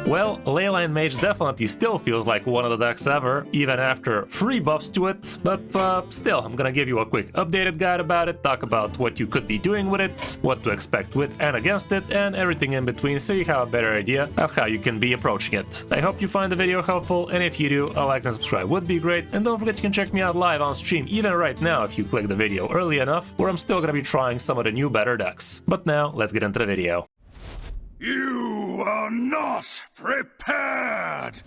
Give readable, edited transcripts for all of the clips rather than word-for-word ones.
Well, Leyline Mage definitely still feels like one of the decks ever, even after free buffs to it, but still, I'm gonna give you a quick updated guide about it, talk about what you could be doing with it, what to expect with and against it, and everything in between so you have a better idea of how you can be approaching it. I hope you find the video helpful, and if you do, a like and subscribe would be great, and don't forget you can check me out live on stream even right now if you click the video early enough, where I'm still gonna be trying some of the new better decks. But now, let's get into the video. You are not prepared!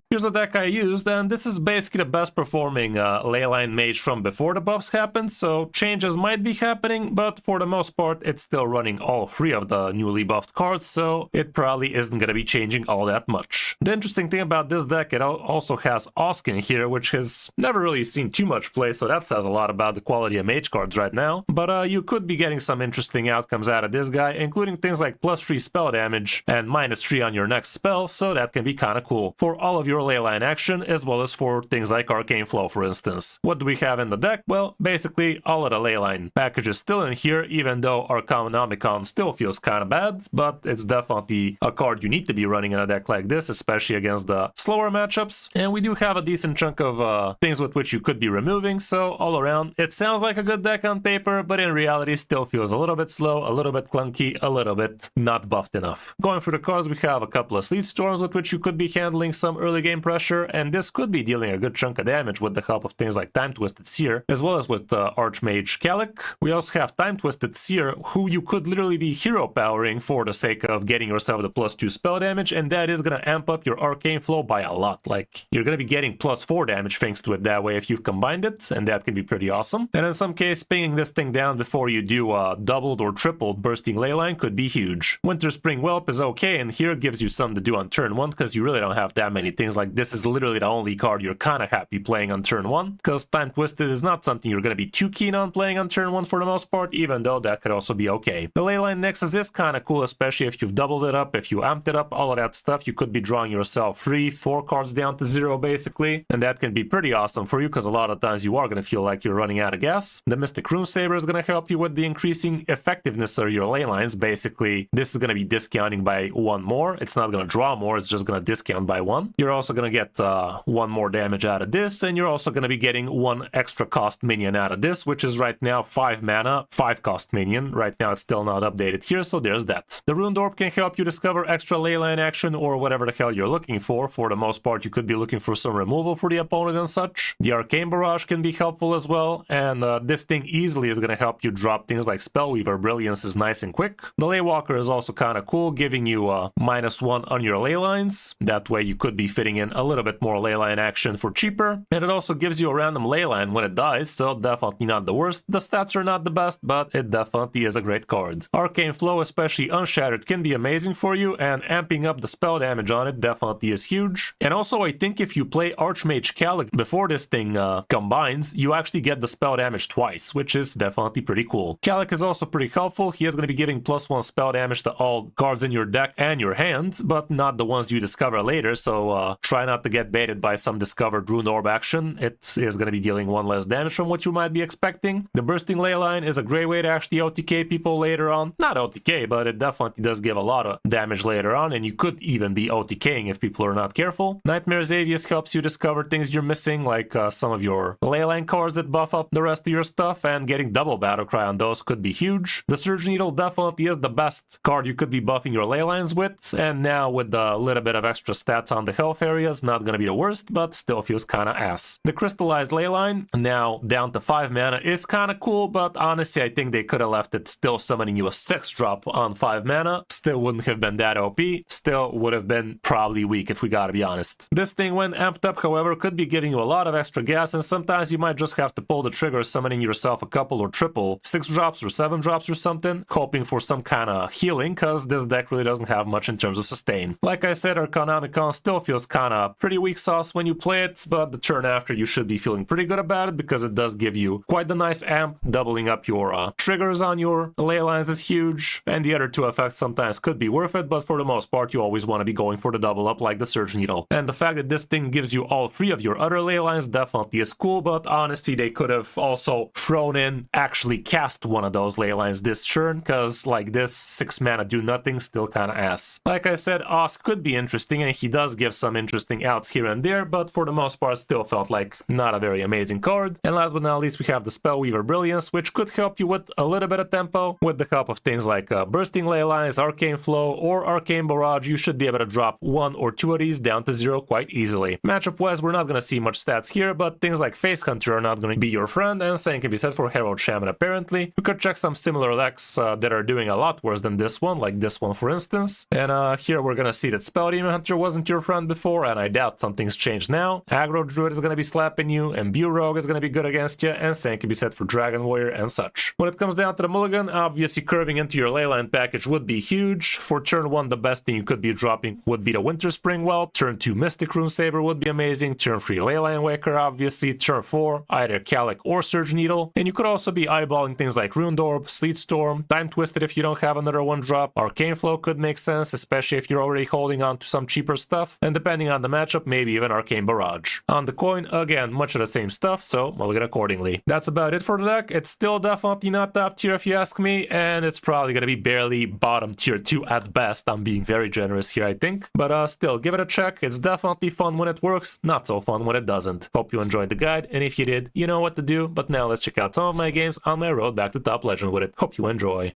Here's the deck I used, and this is basically the best performing Leyline Mage from before the buffs happened, so changes might be happening, but for the most part it's still running all three of the newly buffed cards, so it probably isn't gonna be changing all that much. The interesting thing about this deck, it also has Oskin here, which has never really seen too much play, so that says a lot about the quality of Mage cards right now, but you could be getting some interesting outcomes out of this guy, including things like +3 spell damage and -3 on your next spell, so that can be kinda cool for all of your Leyline action, as well as for things like Arcane Flow, for instance. What do we have in the deck? Well, basically all of the Leyline package is still in here, even though Arcanomicon still feels kinda bad, but it's definitely a card you need to be running in a deck like this, especially against the slower matchups. And we do have a decent chunk of things with which you could be removing, so all around, it sounds like a good deck on paper, but in reality still feels a little bit slow, a little bit clunky, a little bit not buffed enough. Going through the cards, we have a couple of Sleet Storms with which you could be handling some early game pressure, and this could be dealing a good chunk of damage with the help of things like Time Twisted Seer, as well as with Archmage Calic. We also have Time Twisted Seer, who you could literally be hero powering for the sake of getting yourself the +2 spell damage, and that is gonna amp up your Arcane Flow by a lot. Like, you're gonna be getting +4 damage thanks to it that way if you've combined it, and that can be pretty awesome. And in some case, pinging this thing down before you do doubled or tripled Bursting Leyline could be huge. Winter Spring Whelp is okay, and here it gives you something to do on turn 1, because you really don't have that many things. Like, this is literally the only card you're kind of happy playing on turn 1, because Time Twisted is not something you're going to be too keen on playing on turn 1 for the most part, even though that could also be okay. The Leyline Nexus is kind of cool, especially if you've doubled it up, if you amped it up, all of that stuff. You could be drawing yourself 3-4 cards down to 0 basically, and that can be pretty awesome for you, because a lot of times you are going to feel like you're running out of gas. The Mystic Rune Saber is going to help you with the increasing effectiveness of your Leylines. Basically, this is going to be discounting by 1 more. It's not going to draw more, it's just going to discount by 1. You're also going to get 1 more damage out of this, and you're also going to be getting 1 extra cost minion out of this, which is right now 5 mana, 5 cost minion. Right now it's still not updated here, so there's that. The Rune Orb can help you discover extra Leyline action or whatever the hell you're looking for. For the most part, you could be looking for some removal for the opponent and such. The Arcane Barrage can be helpful as well, and this thing easily is going to help you drop things like Spellweaver Brilliance is nice and quick. The Leywalker is also kind of cool, giving you -1 on your Leylines. That way you could be fitting in a little bit more Leyline action for cheaper, and it also gives you a random Leyline when it dies, so definitely not the worst. The stats are not the best, but it definitely is a great card. Arcane Flow, especially Unshattered, can be amazing for you, and amping up the spell damage on it definitely is huge. And also, I think if you play Archmage Calic before this thing combines, you actually get the spell damage twice, which is definitely pretty cool. Calic is also pretty helpful. He is going to be giving +1 spell damage to all cards in your deck and your hand, but not the ones you discover later, so try not to get baited by some discovered Rune Orb action. It is going to be dealing 1 less damage from what you might be expecting. The Bursting Leyline is a great way to actually OTK people later on. Not OTK, but it definitely does give a lot of damage later on, and you could even be OTKing if people are not careful. Nightmare Xavius helps you discover things you're missing, like some of your Leyline cards that buff up the rest of your stuff, and getting double Battlecry on those could be huge. The Surge Needle definitely is the best card you could be buffing your Leylines with, and now with a little bit of extra stats on the health areas, not going to be the worst, but still feels kind of ass. The Crystallized Leyline, now down to 5 mana, is kind of cool, but honestly I think they could have left it still summoning you a 6-drop on 5 mana. Still wouldn't have been that OP, still would have been probably weak if we gotta be honest. This thing, when amped up, however, could be giving you a lot of extra gas, and sometimes you might just have to pull the trigger summoning yourself a couple or triple 6-drops or 7-drops or something, hoping for some kind of healing, because this deck really doesn't have much in terms of sustain. Like I said, Arcanomicon still feels kind kinda pretty weak sauce when you play it, but the turn after you should be feeling pretty good about it because it does give you quite the nice amp. Doubling up your triggers on your ley lines is huge, and the other two effects sometimes could be worth it, but for the most part you always want to be going for the double up like the Surge Needle. And the fact that this thing gives you all three of your other ley lines definitely is cool, but honestly they could have also thrown in actually cast one of those ley lines this turn, because like this 6 mana do nothing still kinda ass. Like I said, Osk could be interesting and he does give some interesting outs here and there, but for the most part still felt like not a very amazing card. And last but not least we have the Spellweaver Brilliance, which could help you with a little bit of tempo. With the help of things like Bursting Ley Lines, Arcane Flow, or Arcane Barrage, you should be able to drop 1 or 2 of these down to 0 quite easily. Matchup wise, we're not going to see much stats here, but things like Face Hunter are not going to be your friend, and same can be said for Herald Shaman apparently. We could check some similar decks that are doing a lot worse than this one, like this one for instance. And here we're going to see that Spell Demon Hunter wasn't your friend before, and I doubt something's changed now. Aggro Druid is going to be slapping you, Imbue Rogue is going to be good against you, and same can be said for Dragon Warrior and such. When it comes down to the mulligan, obviously curving into your Leyline package would be huge. For turn 1, the best thing you could be dropping would be the Winter Spring Whelp. Turn 2, Mystic Rune Saber would be amazing. Turn 3, Leyline Waker, obviously. Turn 4, either Calic or Surge Needle. And you could also be eyeballing things like Rune Orb, Sleet Storm, Time Twisted if you don't have another one drop. Arcane Flow could make sense, especially if you're already holding on to some cheaper stuff. And depending on the matchup, maybe even Arcane Barrage. On the coin, again, much of the same stuff, so mulligan accordingly. That's about it for the deck. It's still definitely not top tier if you ask me, and it's probably gonna be barely bottom tier 2 at best. I'm being very generous here, I think. But still, give it a check. It's definitely fun when it works, not so fun when it doesn't. Hope you enjoyed the guide, and if you did, you know what to do. But now let's check out some of my games on my road back to top legend with it. Hope you enjoy.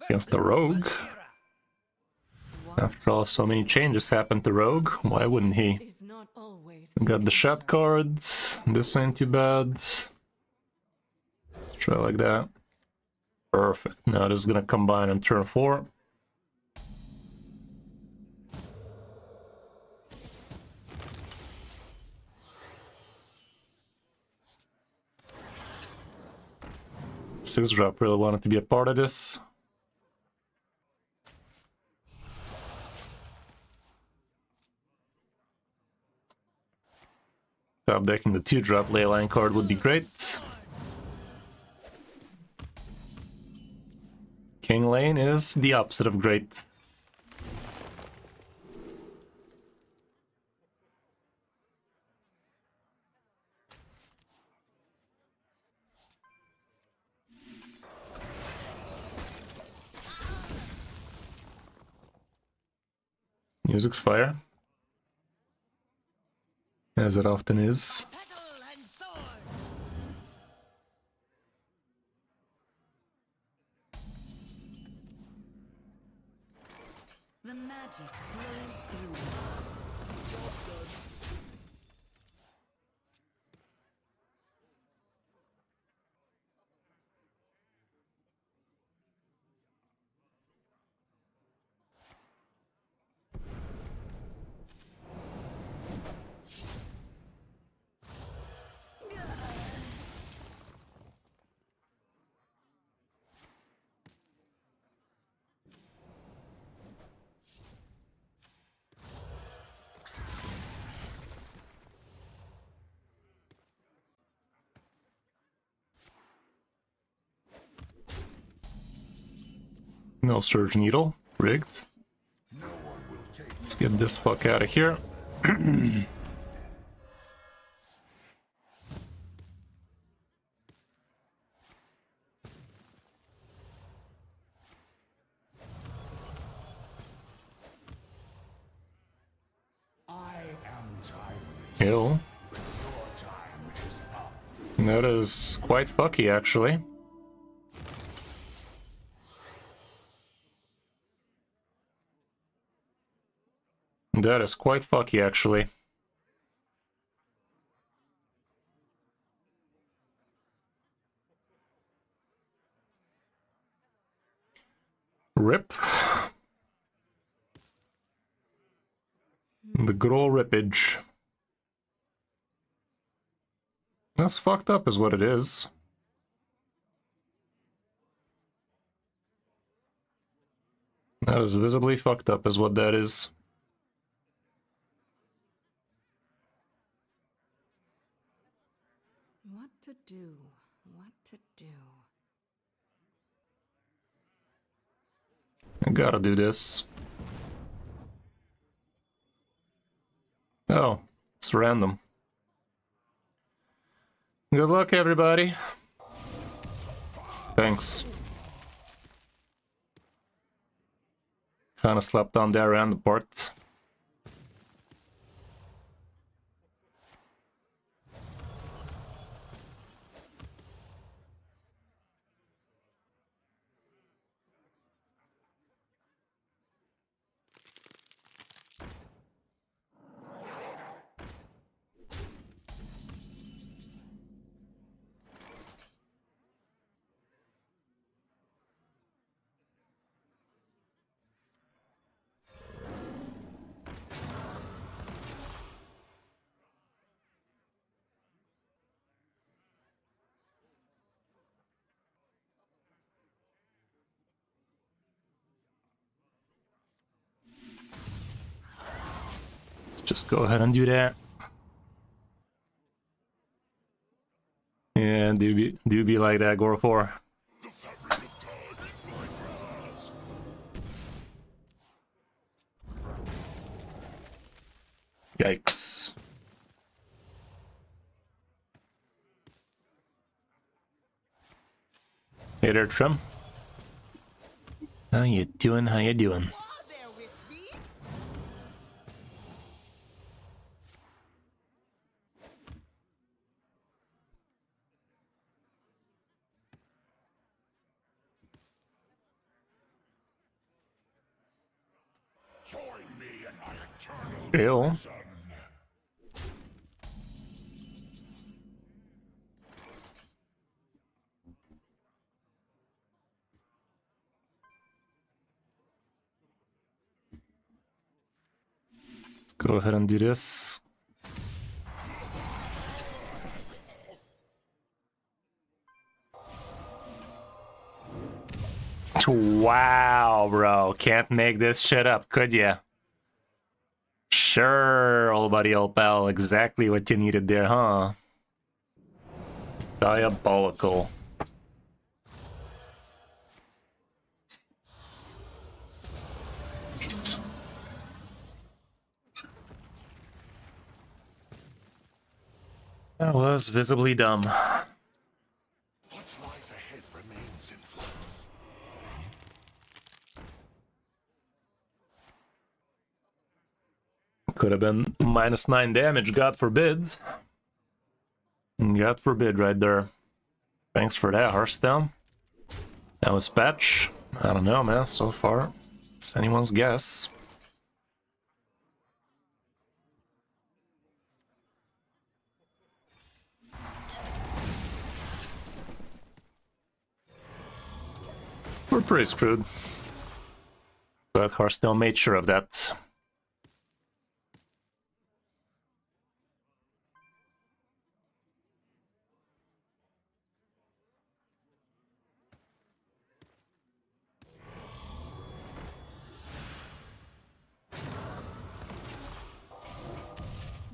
Against the Rogue. After all, so many changes happened to Rogue, why wouldn't he? Got the shot cards, this ain't too bad. Let's try like that. Perfect. Now this is gonna combine on turn 4. Six drop really wanted to be a part of this. Top decking the 2-drop Leyline card would be great. King Lane is the opposite of great. Music's fire. As it often is. The magic flows through. No Surge Needle. Rigged. Let's get this fuck out of here. Hill. That is quite fucky, actually. That is quite fucky, actually. Rip. The good old rippage. That's fucked up is what it is. That is visibly fucked up is what that is. to do? What to do? I gotta do this. Oh, it's random. Good luck, everybody. Thanks. Kinda slapped on there random part. Just go ahead and do that. Yeah, do be like that, Gorfor. Yikes. Hey there, Trim. How you doing? How you doing? Join me in my eternal Ew. prison. Go ahead and do this. Wow, bro. Can't make this shit up, could ya? Sure, old buddy, old pal. Exactly what you needed there, huh? Diabolical. That was visibly dumb. What lies ahead remains in flux. Could have been -9 damage, God forbid. God forbid right there. Thanks for that, Hearthstone. That was patch. I don't know, man, so far. It's anyone's guess. We're pretty screwed. But Hearthstone made sure of that.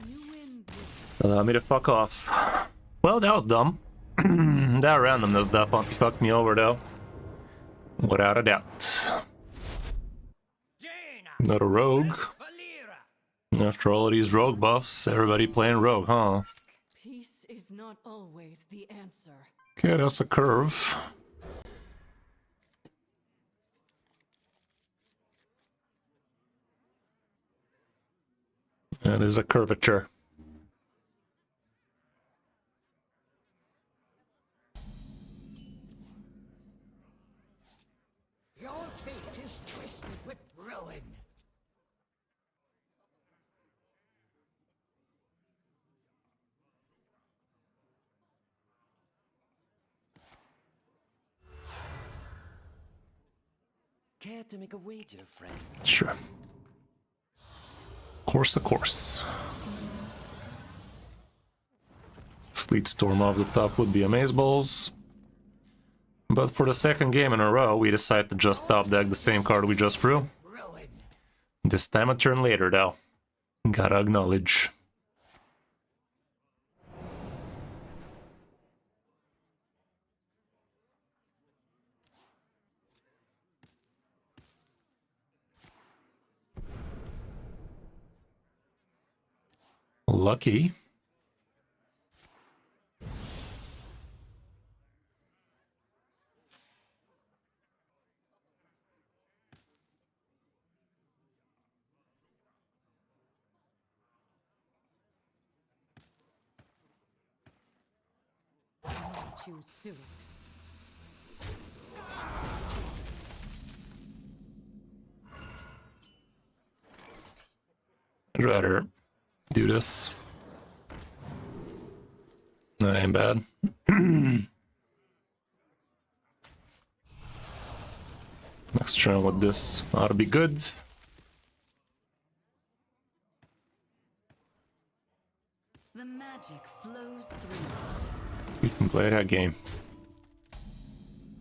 You win this. Allow me to fuck off. Well, that was dumb. That randomness definitely fucked me over, though. Without a doubt. Not a rogue. After all of these rogue buffs, everybody playing rogue, huh? Peace is not always the answer. Okay, that's a curve. That is a curvature. Your fate is twisted with ruin. Care to make a wager, friend? Sure. Of course. Sleet Storm off the top would be amazeballs. But for the second game in a row, we decide to just top deck the same card we just threw. Ruin. This time a turn later, though. Gotta acknowledge. Lucky. Choose soon. I'd rather do this. That ain't bad. Next turn with this ought to be good. The magic flows through. We can play that game.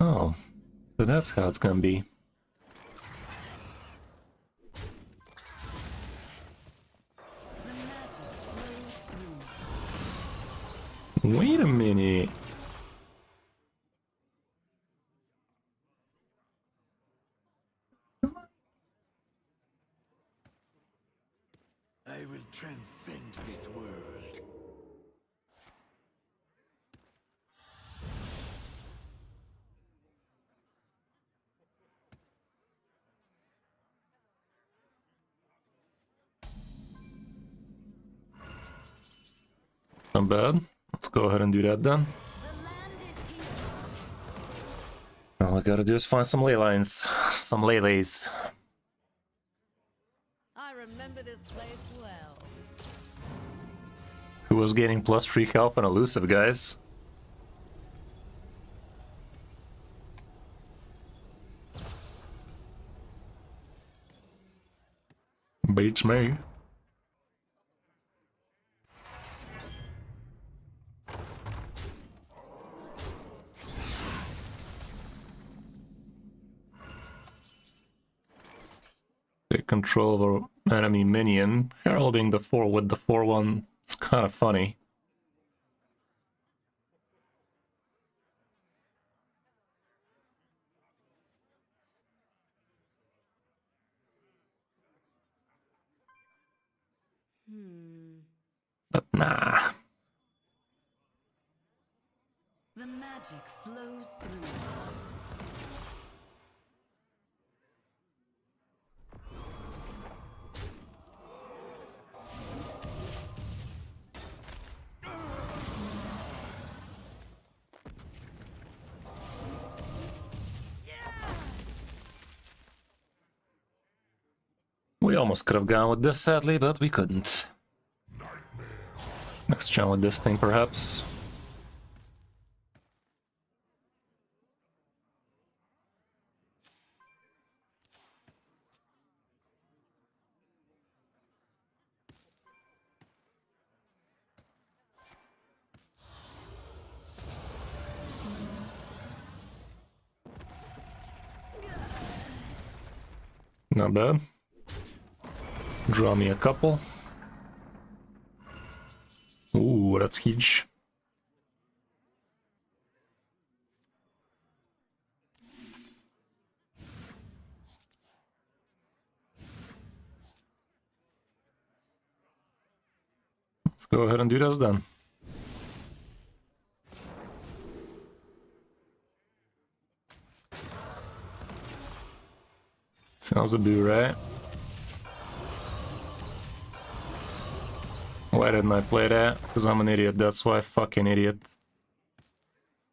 Oh, so that's how it's gonna be. The magic flows through. Wait a minute. I will transcend this world. Not bad. Let's go ahead and do that then. The land is here. All we gotta do is find some ley lines. Some leylays. I remember this place well. Who was getting +3 health and elusive, guys? Beats me. Take control of our enemy minion. Heralding the 4 with the 4/1. It's kind of funny. But nah. The magic flows through. We almost could have gone with this, sadly, but we couldn't. Next turn with this thing, perhaps. Not bad. Draw me a couple. Ooh, that's huge. Let's go ahead and do this then. Sounds a boo, right? Why didn't I play that? Because I'm an idiot, that's why. Fucking idiot.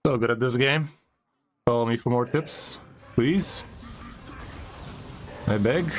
So good at this game. Follow me for more tips, please. I beg.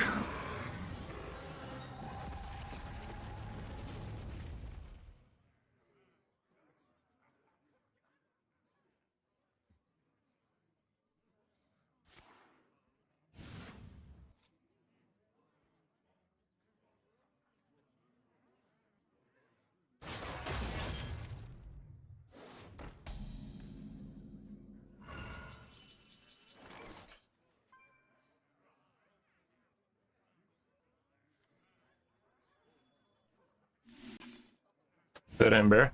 Good Ember.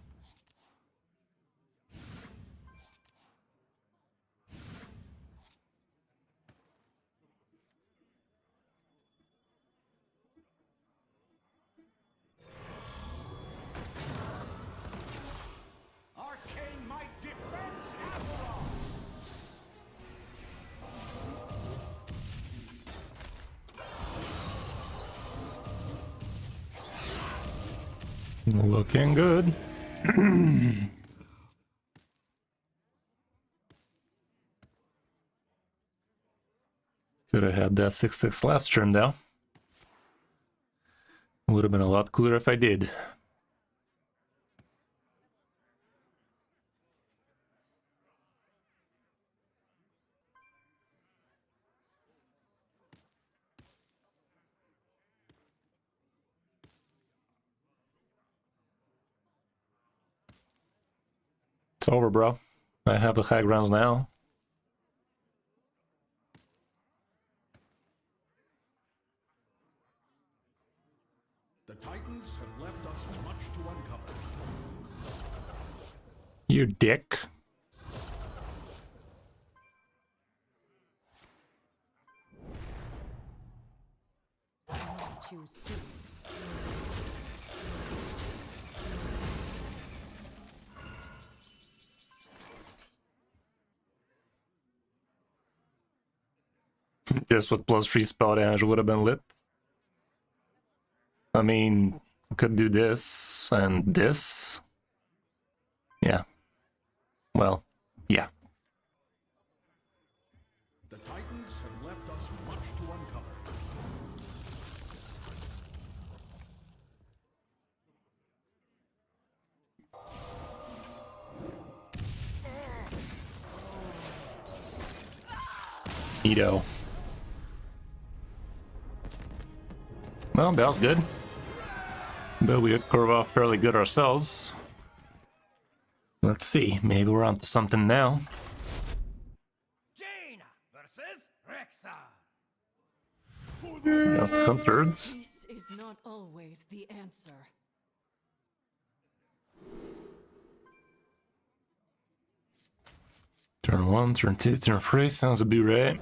Looking good. Could have had that 6/6 last turn though. Would have been a lot cooler if I did. It's over, bro. I have the high grounds now. The Titans have left us much to uncover. You dick. Choose soon. This with +3 spell damage would have been lit. I mean, I could do this and this. Yeah. Well, yeah. The Titans have left us much to uncover. Neato. Well, that was good. But we did curve off fairly good ourselves. Let's see, maybe we're onto something now. Jaina versus Rexa. Just hunters. This is not always the answer. Turn 1, turn 2, turn 3, sounds a bit right.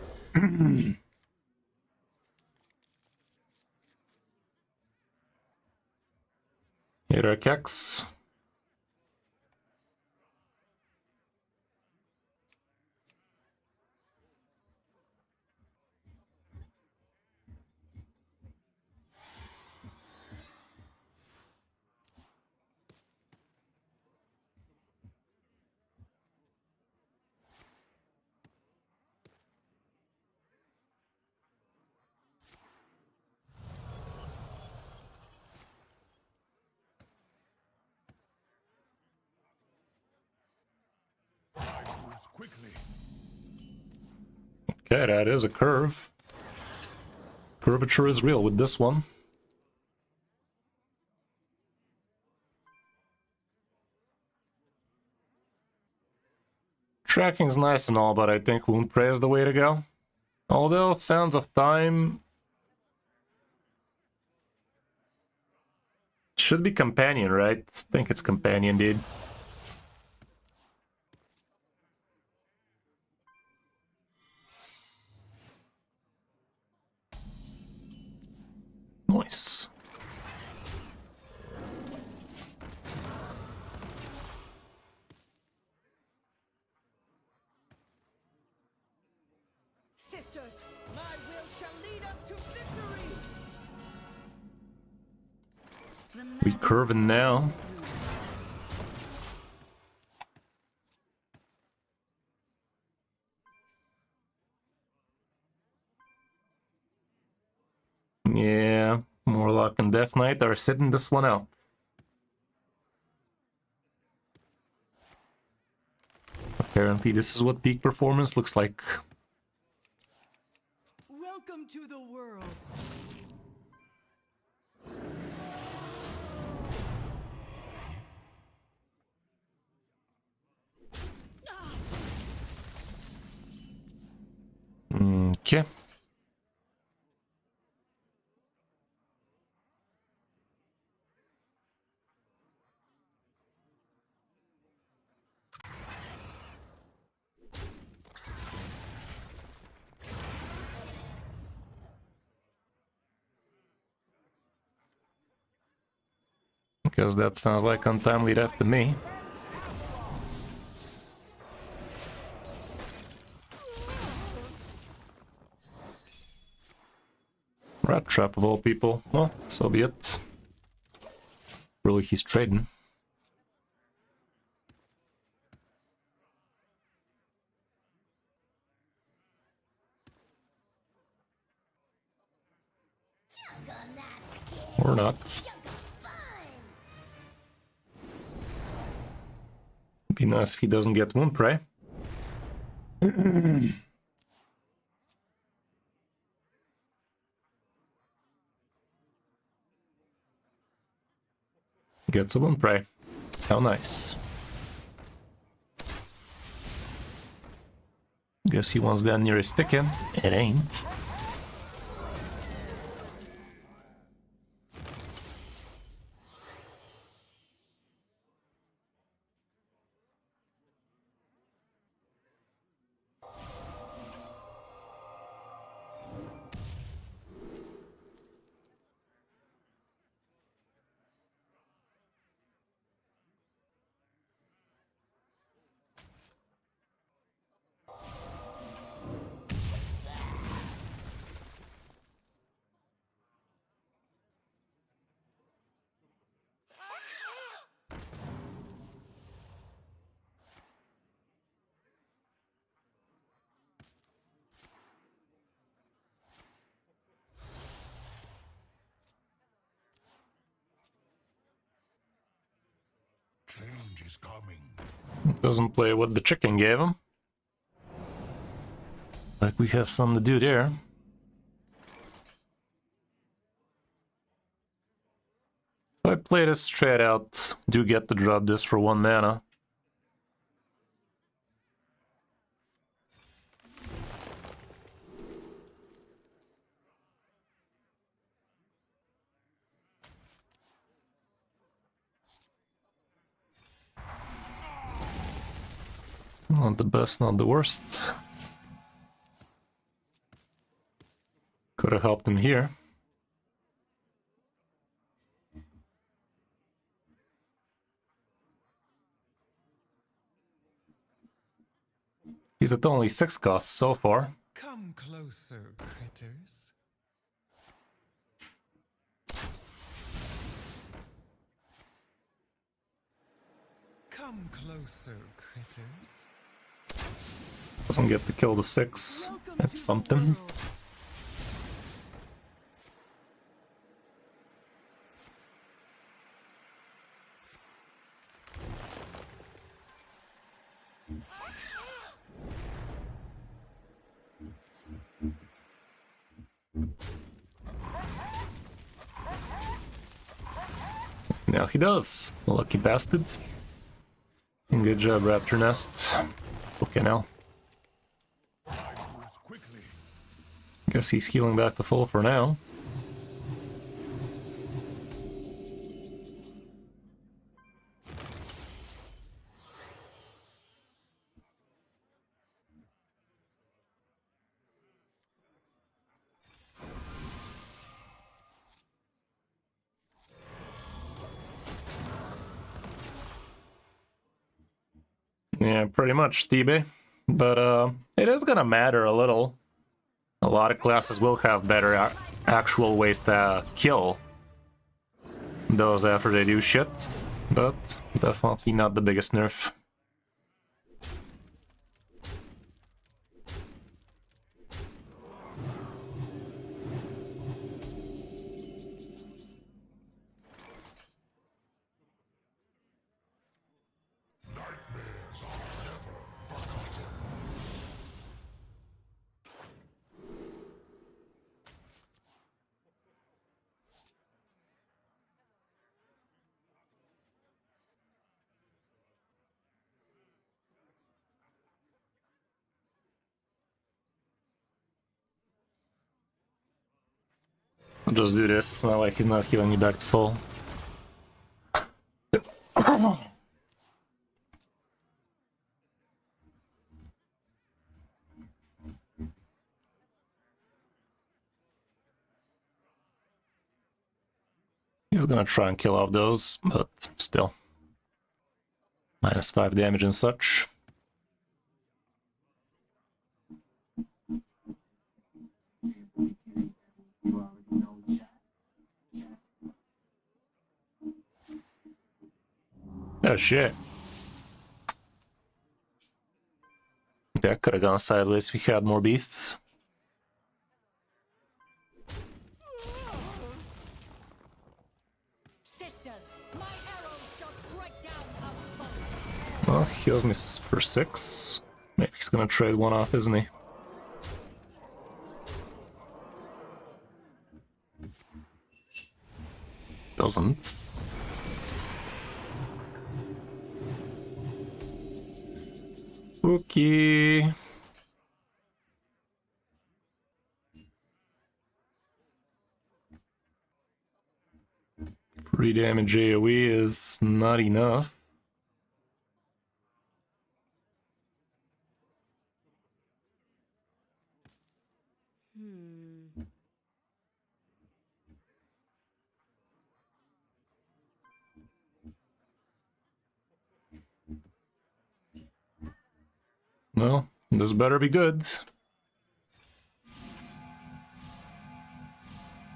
Hit our Kex. Quickly. Okay, that is a curve. Curvature is real with this one. Tracking's nice and all, but I think Wound Prey is the way to go. Although, Sounds of Time should be Companion, right? I think it's Companion, dude. Nice. Sisters, my will shall lead us to victory. We curving now. Yeah, Morlock and Death Knight are sitting this one out. Apparently, this is what peak performance looks like. Welcome to the world. Okay. Because that sounds like untimely death to me. Rat trap of all people. Well, so be it. Really, he's trading. Or not. Be nice if he doesn't get Wound Prey. Gets a Wound Prey. How nice. Guess he wants that nearest sticking. It ain't. Change is coming. Doesn't play what the chicken gave him. Like we have something to do there. If I play this straight out, do get to drop this for 1 mana. Not the best, not the worst. Could have helped him here. He's at only 6 costs so far. Come closer, critters. Come closer, critters. Doesn't get to kill the 6. That's something. Now he does. Lucky bastard. Good job, Raptor Nest. Okay, now. Guess he's healing back to full for now. Yeah, pretty much, TB. But it is gonna matter a little. A lot of classes will have better actual ways to kill those after they do shit, but definitely not the biggest nerf. I'll just do this, it's not like he's not healing you back to full. He was gonna try and kill off those, but still. -5 damage and such. Oh shit. That could have gone sideways if we had more beasts. Sisters, my arrows shall strike down our foes. Well, he heals me for 6. Maybe he's gonna trade one off, isn't he? Doesn't. Okay. Free damage AoE is not enough. Well, this better be good.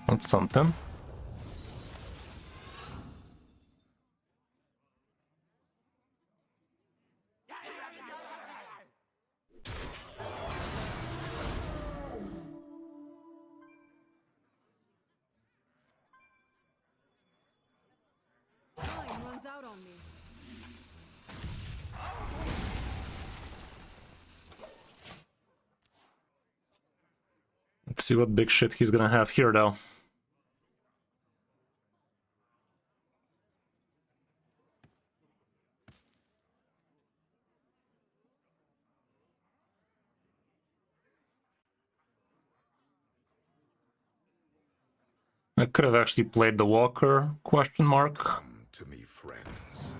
That's something. Time runs out on me. Let's see what big shit he's gonna have here, though. I could have actually played the Walker, question mark. Come to me, friends.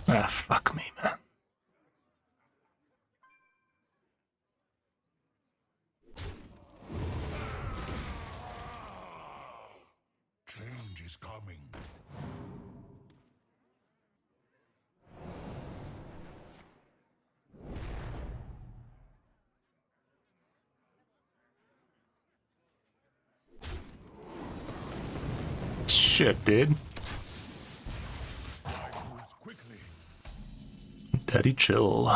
Ah, fuck me, man. Change is coming. Shit, dude. Quickly. Daddy chill.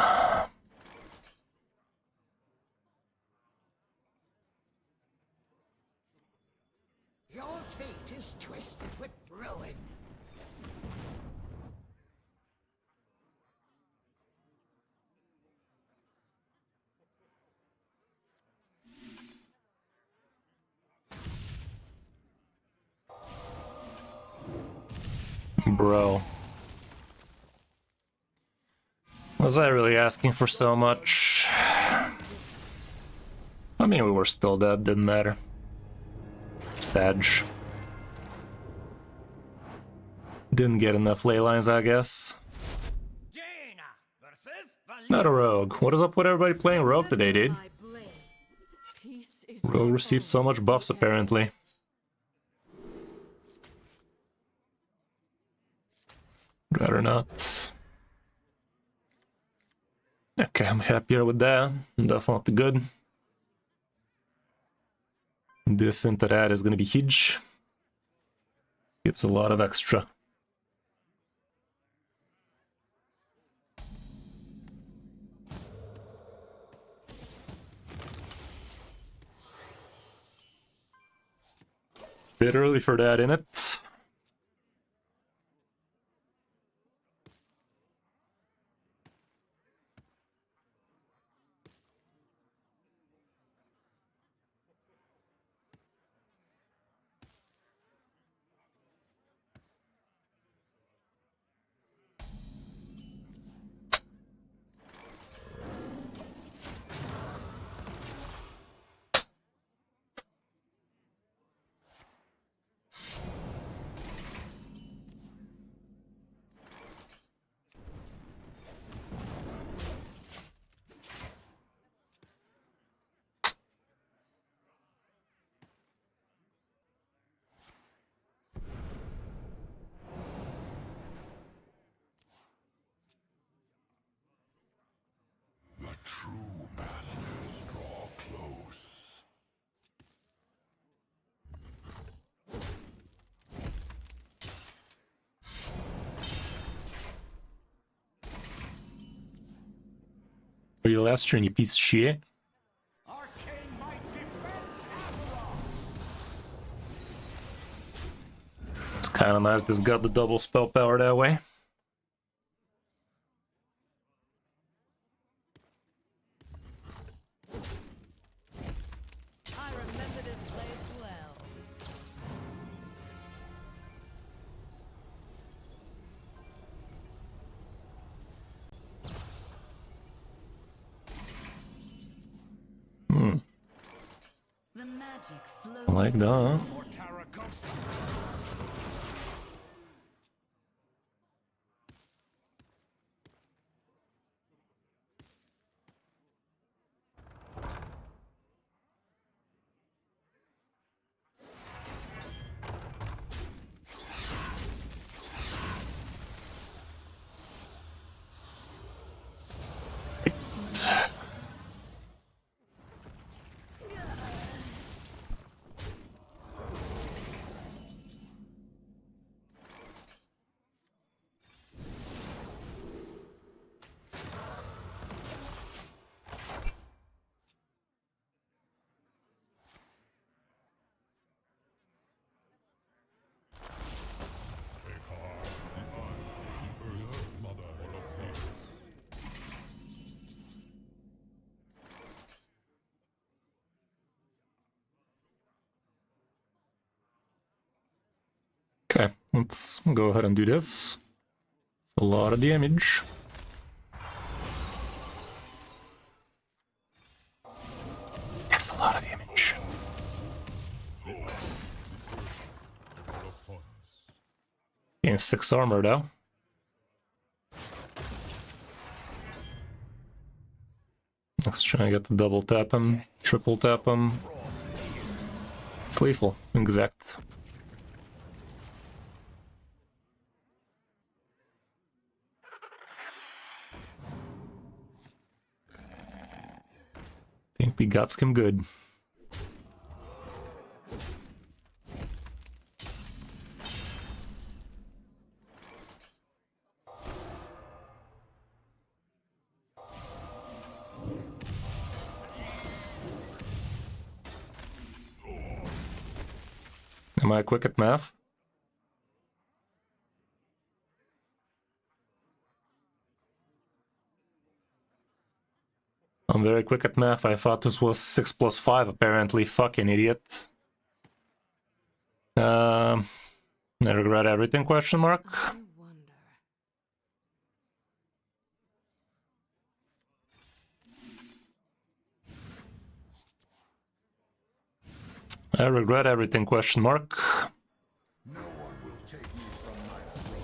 Your fate is twisted with ruin. Bro. Was I really asking for so much? I mean, we were still dead, didn't matter. Sag. Didn't get enough ley lines, I guess. Not a rogue. What is up with everybody playing rogue today, dude? My blades. Peace is Rogue received so much buffs, apparently. Rather not. Okay, I'm happier with that. Definitely good. This into that is gonna be huge. Gives a lot of extra. Bit early for that, innit? For your last turn, you piece of shit. Arcane might defends Avalon. It's kind of nice. This got the double spell power that way. I remember this place well. The magic flows. Like that. For Tarragona. Okay, let's go ahead and do this. A lot of damage. That's a lot of damage. Gain 6 armor though. Let's try and get the double tap him, triple tap him. It's lethal, exact. Think we got him good. Am I quick at math? I'm very quick at math. I thought this was 6 plus 5, apparently. Fucking idiot. I regret everything, question mark. I wonder. I regret everything, question mark. No one will take me from my throne.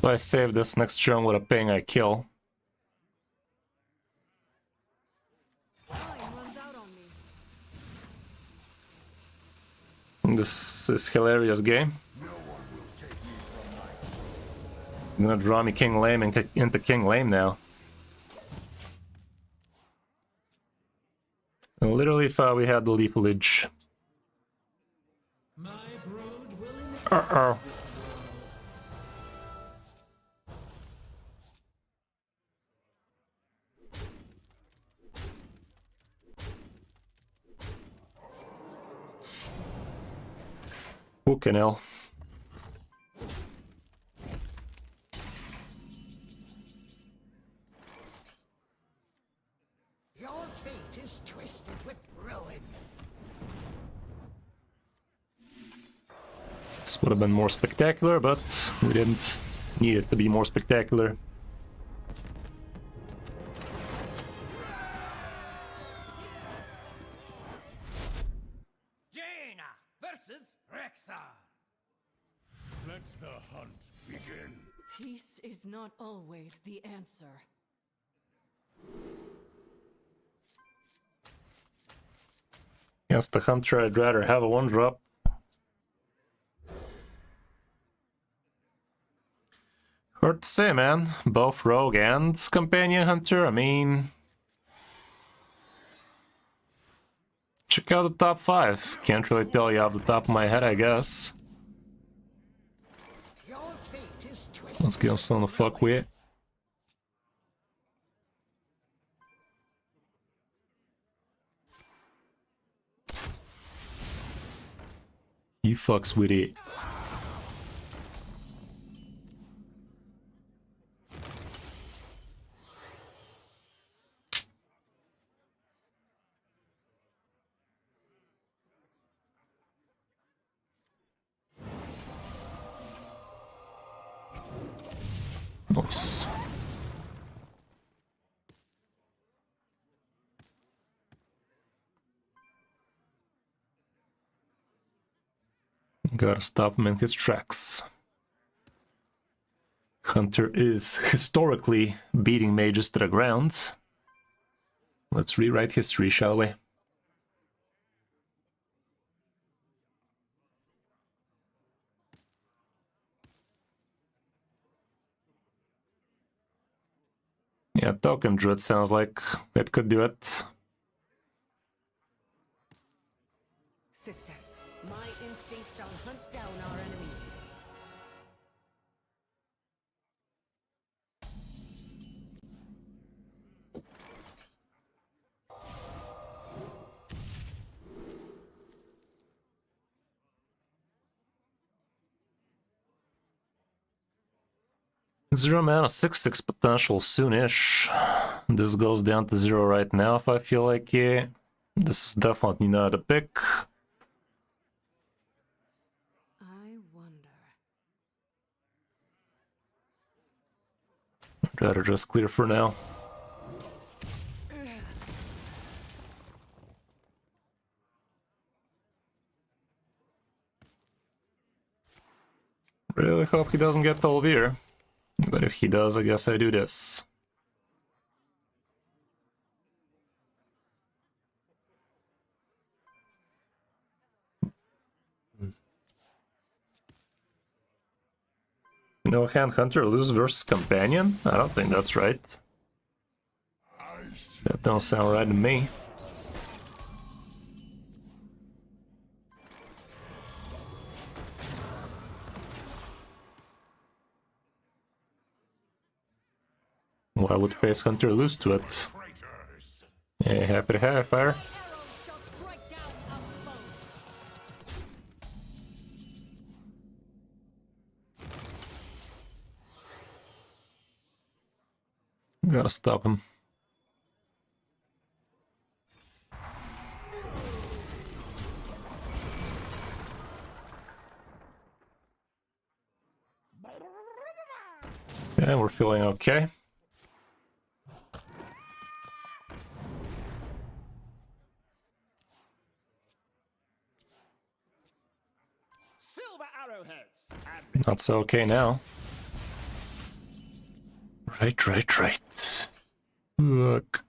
If I save this next turn with a ping, I kill. Time runs out on me. This is hilarious game. No one will take me from my throne. I'm gonna draw me King Lame into King Lame now. I literally thought we had the leafage. Uh-oh. Fucking hell. Your fate is twisted with ruin. This would have been more spectacular, but we didn't need it to be more spectacular. Jaina versus Rexar. Let the hunt begin. Peace is not always the answer. Against the Hunter, I'd rather have a 1-drop. Hard to say, man. Both Rogue and Companion Hunter, I mean... Check out the top 5. Can't really tell you off the top of my head, I guess. Your fate is twisted. Let's give him something to fuck with. He fucks with it. Nice. Gotta stop him in his tracks. Hunter is historically beating mages to the ground. Let's rewrite history, shall we? Yeah, Token Druid sounds like it could do it. Sisters, my instinct shall hunt down our enemies. Zero mana, 6/6 potential soonish. This goes down to 0 right now if I feel like it. This is definitely not a pick. I wonder. I'd rather just clear for now. Really hope he doesn't get Tolvir. But if he does, I guess I do this. No hand hunter lose versus companion? I don't think that's right. That don't sound right to me. Why would Face Hunter lose to it? Traitors! Yeah, happy to have fire. Arrows shall strike down our foes. Gotta stop him. Yeah, we're feeling okay. Silver arrowheads and Not so okay now. Right. Look.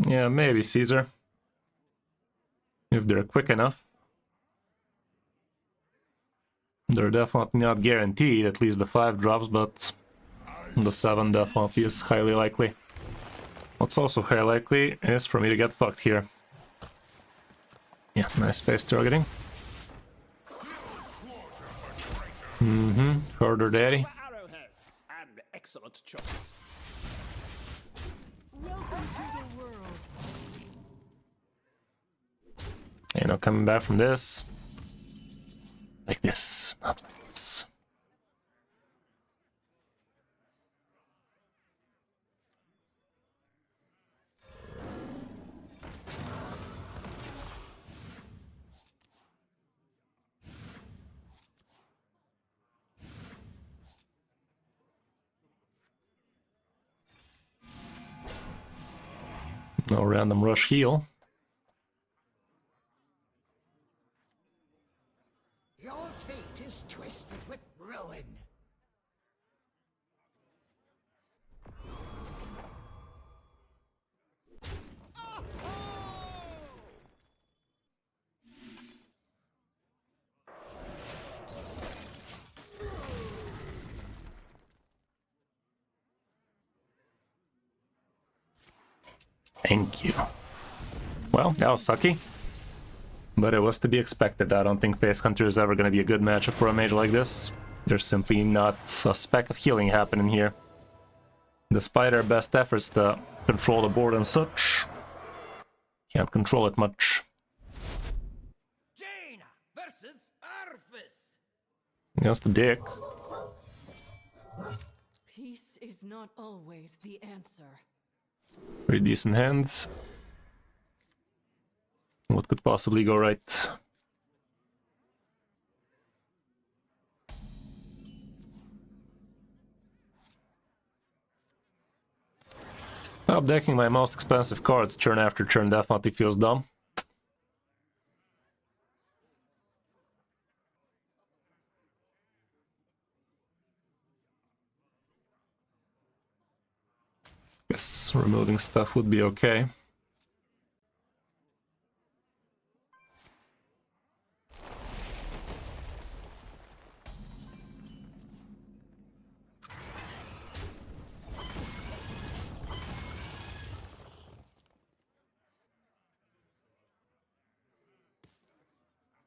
Yeah, maybe Caesar. If they're quick enough. They're definitely not guaranteed, at least the 5 drops, but the 7 definitely is highly likely. What's also highly likely is for me to get fucked here. Yeah, nice space targeting. Harder daddy. silver arrowheads and excellent choice. Welcome to the world. You know, coming back from this. Like this, not like this. No random rush heal. Your fate is twisted with ruin. Thank you. Well, that was sucky. But it was to be expected. I don't think Face Hunter is ever going to be a good matchup for a mage like this. There's simply not a speck of healing happening here. Despite our best efforts to control the board and such, can't control it much. Jaina versus Arthas. Just a dick. Peace is not always the answer. Pretty decent hands. What could possibly go right? Top decking my most expensive cards turn after turn definitely feels dumb. Guess removing stuff would be okay.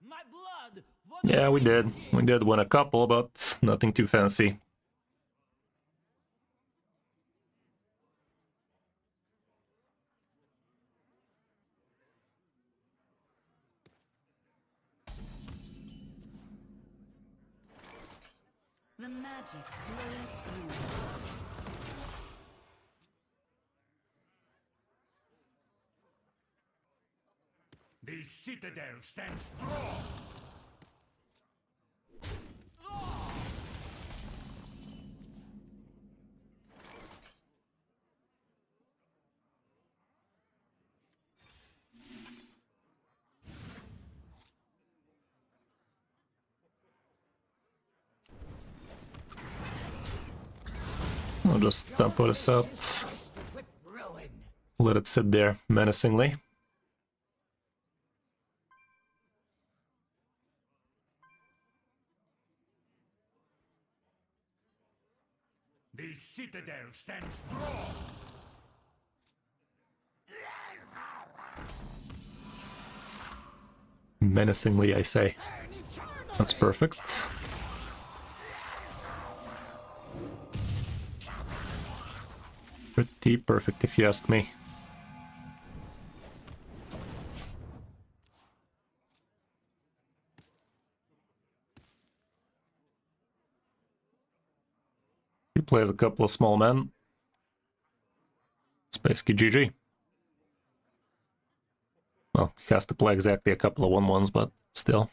My blood. Yeah, we did. We did win a couple, but nothing too fancy. The magic flows through. The citadel stands strong. I'll just put this out. With ruin. Let it sit there menacingly. The citadel stands strong. Menacingly, I say. That's perfect. Pretty perfect if you ask me. He plays a couple of small men. It's basically GG. Well, he has to play exactly a couple of 1/1s, but still.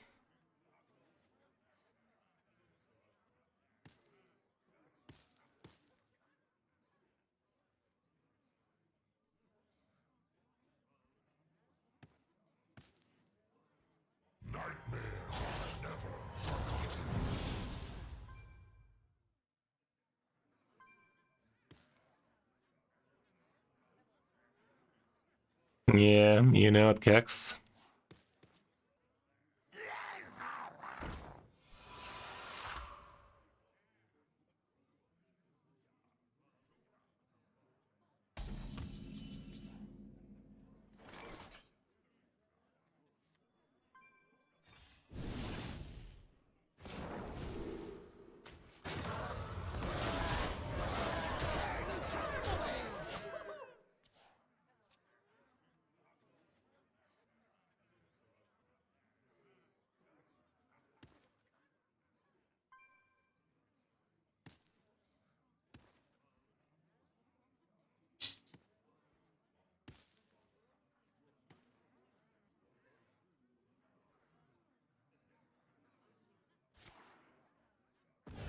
Yeah, you know it, Kex.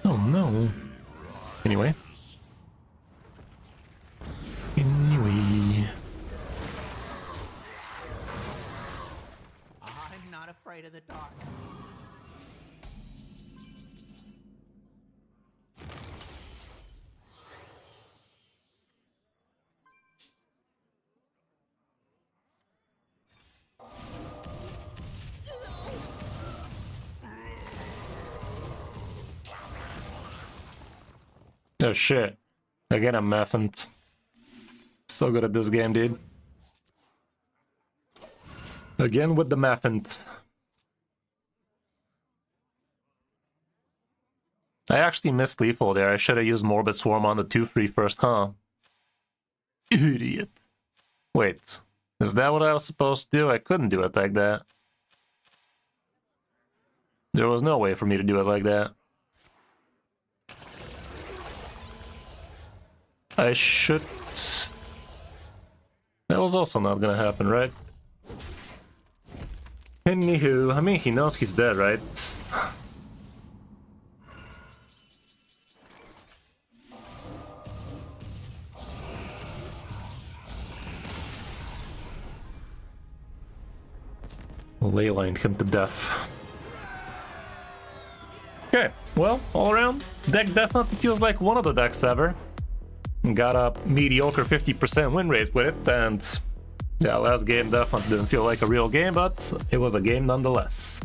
Oh no. Anyway. I'm not afraid of the dark. Oh shit. Again, I'm maffing. So good at this game, dude. Again with the Mappant. I actually missed Lethal there. I should have used Morbid Swarm on the 2-3 first, huh? Idiot. Wait, is that what I was supposed to do? I couldn't do it like that. There was no way for me to do it like that. I should... That was also not gonna happen, right? Anywho, I mean, he knows he's dead, right? Leylined him to death. Okay, well, all around, deck definitely feels like one of the decks ever. Got a mediocre 50% win rate with it, and yeah, last game definitely didn't feel like a real game, but it was a game nonetheless.